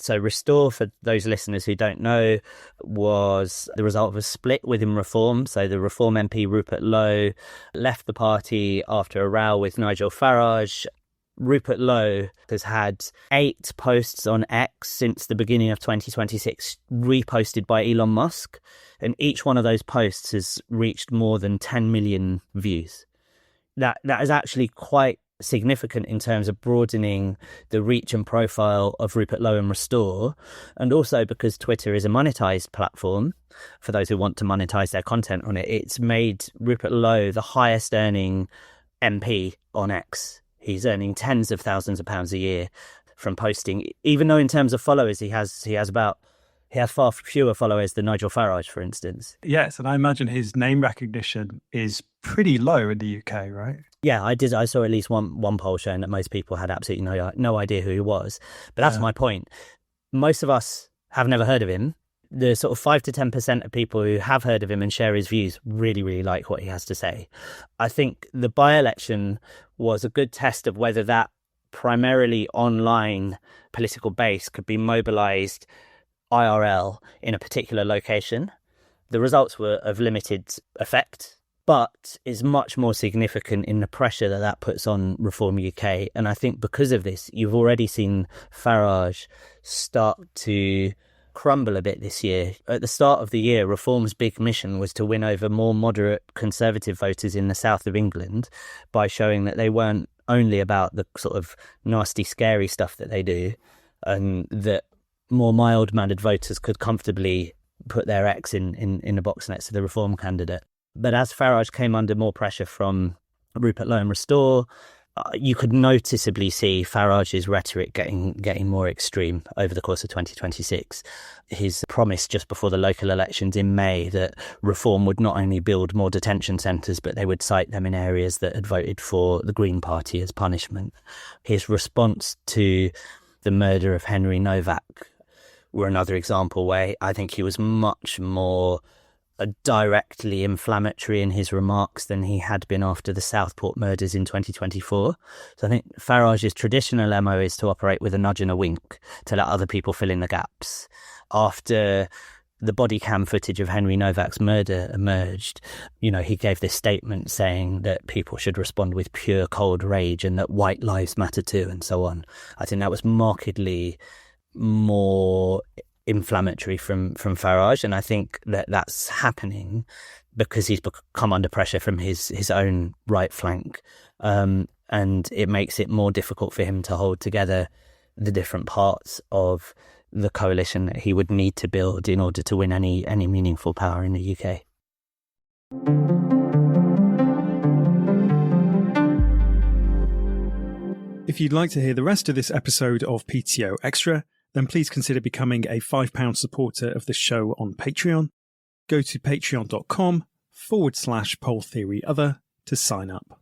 So Restore, for those listeners who don't know, was the result of a split within Reform. So the Reform MP Rupert Lowe left the party after a row with Nigel Farage. Rupert Lowe has had 8 posts on X since the beginning of 2026, reposted by Elon Musk. And each one of those posts has reached more than 10 million views. That is actually quite significant in terms of broadening the reach and profile of Rupert Lowe and Restore. And also because Twitter is a monetized platform, for those who want to monetize their content on it, it's made Rupert Lowe the highest earning MP on X. He's earning tens of thousands of pounds a year from posting, even though in terms of followers, he has far fewer followers than Nigel Farage, for instance. Yes, and I imagine his name recognition is pretty low in the UK, right? Yeah, I saw at least one poll showing that most people had absolutely no idea who he was. But that's my point. Most of us have never heard of him. The sort of 5 to 10% of people who have heard of him and share his views really, really like what he has to say. I think the by-election was a good test of whether that primarily online political base could be mobilised IRL in a particular location. The results were of limited effect, but is much more significant in the pressure that puts on Reform UK. And I think because of this, you've already seen Farage start to crumble a bit this year. At the start of the year, Reform's big mission was to win over more moderate Conservative voters in the south of England by showing that they weren't only about the sort of nasty, scary stuff that they do, and that more mild-mannered voters could comfortably put their X in the box next to the Reform candidate. But as Farage came under more pressure from Rupert Lowe and Restore, you could noticeably see Farage's rhetoric getting more extreme over the course of 2026. His promise just before the local elections in May that Reform would not only build more detention centres, but they would site them in areas that had voted for the Green Party as punishment. His response to the murder of Henry Novak were another example where I think he was much more directly inflammatory in his remarks than he had been after the Southport murders in 2024. So I think Farage's traditional MO is to operate with a nudge and a wink to let other people fill in the gaps. After the body cam footage of Henry Novak's murder emerged, he gave this statement saying that people should respond with pure cold rage and that white lives matter too, and so on. I think that was markedly more inflammatory from Farage, and I think that's happening because he's come under pressure from his own right flank, and it makes it more difficult for him to hold together the different parts of the coalition that he would need to build in order to win any meaningful power in the UK. If you'd like to hear the rest of this episode of PTO Extra, then please consider becoming a £5 supporter of the show on Patreon. Go to patreon.com/polltheoryother to sign up.